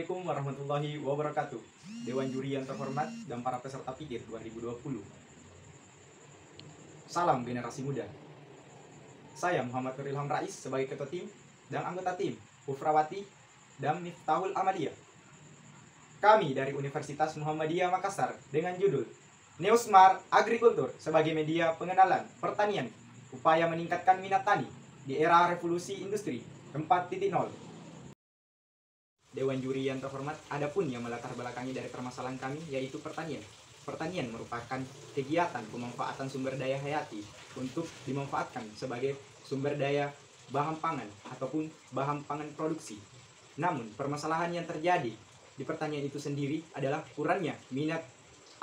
Assalamualaikum warahmatullahi wabarakatuh. Dewan juri yang terhormat dan para peserta pikir 2020. Salam generasi muda. Saya Muhammad Nur Ilham Rais sebagai ketua tim dan anggota tim Ufrawati dan Miftahul Amadiyah. Kami dari Universitas Muhammadiyah Makassar dengan judul Neosmart Agrikultur sebagai media pengenalan pertanian, upaya meningkatkan minat tani di era revolusi industri 4.0. Dewan juri yang terhormat, adapun yang melatar belakangi dari permasalahan kami yaitu pertanian. Pertanian merupakan kegiatan pemanfaatan sumber daya hayati untuk dimanfaatkan sebagai sumber daya bahan pangan ataupun bahan pangan produksi. Namun permasalahan yang terjadi di pertanian itu sendiri adalah kurangnya minat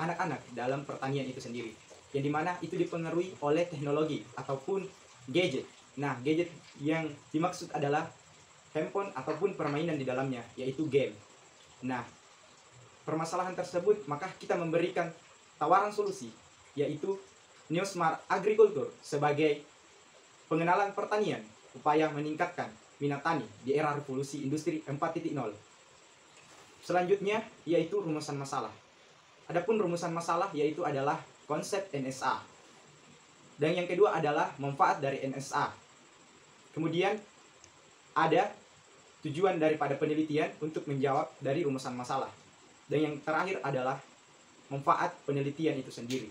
anak-anak dalam pertanian itu sendiri, yang dimana itu dipengaruhi oleh teknologi ataupun gadget. Nah, gadget yang dimaksud adalah handphone ataupun permainan di dalamnya, yaitu game. Nah, permasalahan tersebut maka kita memberikan tawaran solusi, yaitu Neosmart Agrikultur sebagai pengenalan pertanian, upaya meningkatkan minat tani di era revolusi industri 4.0. Selanjutnya yaitu rumusan masalah. Adapun rumusan masalah yaitu adalah konsep NSA. Dan yang kedua adalah manfaat dari NSA. Kemudian ada tujuan daripada penelitian untuk menjawab dari rumusan masalah. Dan yang terakhir adalah manfaat penelitian itu sendiri.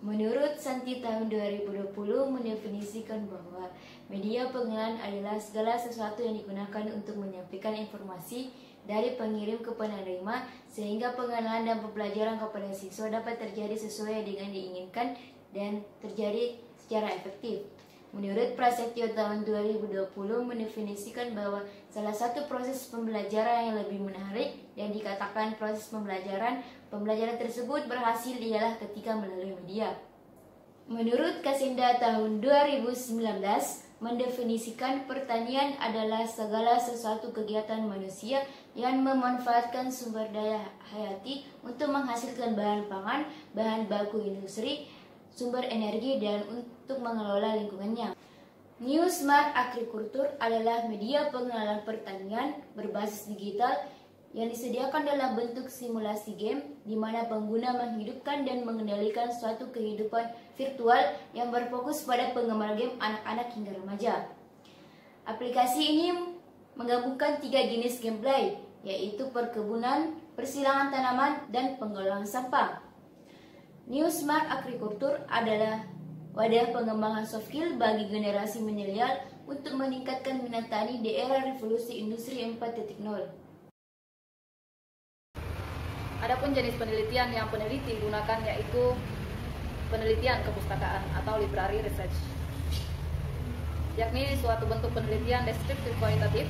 Menurut Santi tahun 2020 mendefinisikan bahwa media pengenalan adalah segala sesuatu yang digunakan untuk menyampaikan informasi dari pengirim ke penerima sehingga pengenalan dan pembelajaran kepada siswa dapat terjadi sesuai dengan diinginkan dan terjadi secara efektif. Menurut Prasetyo tahun 2020 mendefinisikan bahwa salah satu proses pembelajaran yang lebih menarik yang dikatakan proses pembelajaran tersebut berhasil ialah ketika melalui media. Menurut Kasinda tahun 2019 mendefinisikan pertanian adalah segala sesuatu kegiatan manusia yang memanfaatkan sumber daya hayati untuk menghasilkan bahan pangan, bahan baku industri, sumber energi dan untuk mengelola lingkungannya. Neosmart Agrikultur adalah media pengenalan pertanian berbasis digital yang disediakan dalam bentuk simulasi game di mana pengguna menghidupkan dan mengendalikan suatu kehidupan virtual yang berfokus pada penggemar game anak-anak hingga remaja. Aplikasi ini menggabungkan 3 jenis gameplay, yaitu perkebunan, persilangan tanaman, dan pengelolaan sampah. Neosmart Agrikultur adalah wadah pengembangan soft skill bagi generasi milenial untuk meningkatkan minat tani di era revolusi industri 4.0. Adapun jenis penelitian yang peneliti gunakan yaitu penelitian kepustakaan atau library research, yakni suatu bentuk penelitian deskriptif kualitatif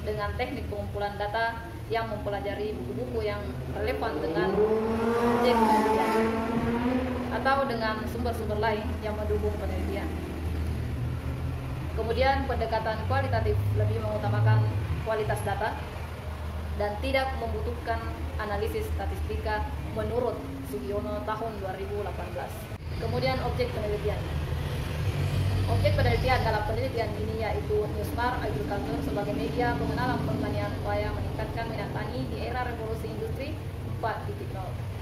dengan teknik pengumpulan data yang mempelajari buku-buku yang relevan dengan objek penelitian atau dengan sumber-sumber lain yang mendukung penelitian. Kemudian pendekatan kualitatif lebih mengutamakan kualitas data dan tidak membutuhkan analisis statistika menurut Sugiono tahun 2018. Kemudian objek penelitian. Objek penelitian dalam penelitian ini yaitu Neosmart Agrikultur sebagai media pengenalan pertanian upaya meningkatkan minat tani di era revolusi industri 4.0.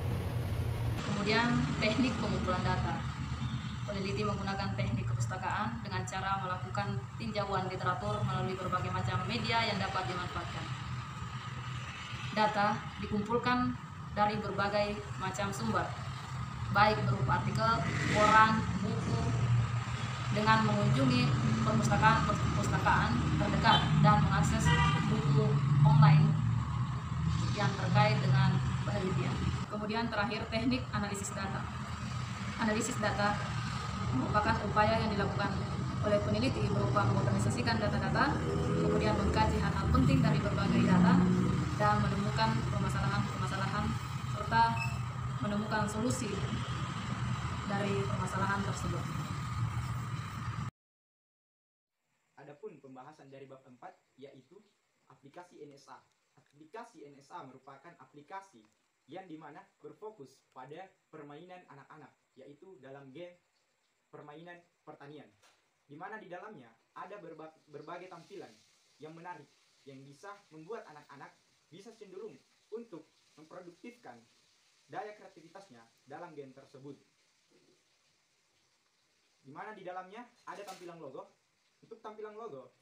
Kemudian teknik pengumpulan data. Peneliti menggunakan teknik kepustakaan dengan cara melakukan tinjauan literatur melalui berbagai macam media yang dapat dimanfaatkan. Data dikumpulkan dari berbagai macam sumber, baik berupa artikel, koran, buku, dengan mengunjungi perpustakaan terdekat dan mengakses buku online yang terkait dengan penelitian. Kemudian terakhir teknik analisis data. Analisis data merupakan upaya yang dilakukan oleh peneliti berupa mengorganisasikan data-data, kemudian mengkaji hal-hal penting dari berbagai data dan menemukan permasalahan-permasalahan serta menemukan solusi dari permasalahan tersebut. Adapun pembahasan dari bab 4 yaitu aplikasi NSA. Aplikasi NSA merupakan aplikasi yang dimana berfokus pada permainan anak-anak, yaitu dalam game permainan pertanian, di mana di dalamnya ada berbagai tampilan yang menarik yang bisa membuat anak-anak bisa cenderung untuk memproduktifkan daya kreativitasnya dalam game tersebut. Di mana di dalamnya ada tampilan logo. Untuk tampilan logo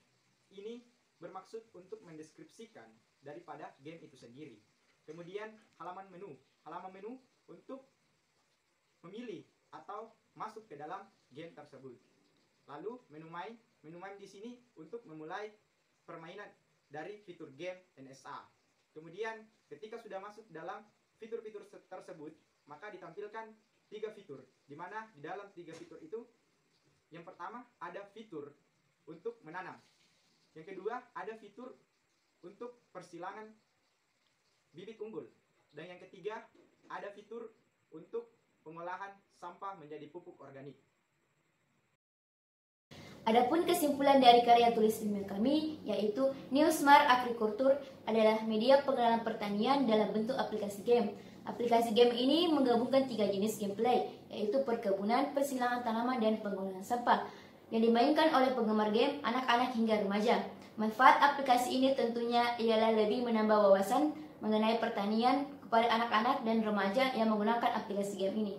ini bermaksud untuk mendeskripsikan daripada game itu sendiri. Kemudian halaman menu untuk memilih atau masuk ke dalam game tersebut. Lalu menu main di sini untuk memulai permainan dari fitur game NSA. Kemudian ketika sudah masuk dalam fitur-fitur tersebut, maka ditampilkan 3 fitur, di mana di dalam 3 fitur itu yang pertama ada fitur untuk menanam. Yang kedua ada fitur untuk persilangan bibit unggul. Dan yang ketiga ada fitur untuk pengolahan sampah menjadi pupuk organik. Adapun kesimpulan dari karya tulis ilmiah kami yaitu New Smart Agriculture adalah media pengenalan pertanian dalam bentuk aplikasi game. Aplikasi game ini menggabungkan 3 jenis gameplay, yaitu perkebunan, persilangan tanaman, dan pengolahan sampah, yang dimainkan oleh penggemar game, anak-anak hingga remaja. Manfaat aplikasi ini tentunya ialah lebih menambah wawasan mengenai pertanian kepada anak-anak dan remaja yang menggunakan aplikasi game ini.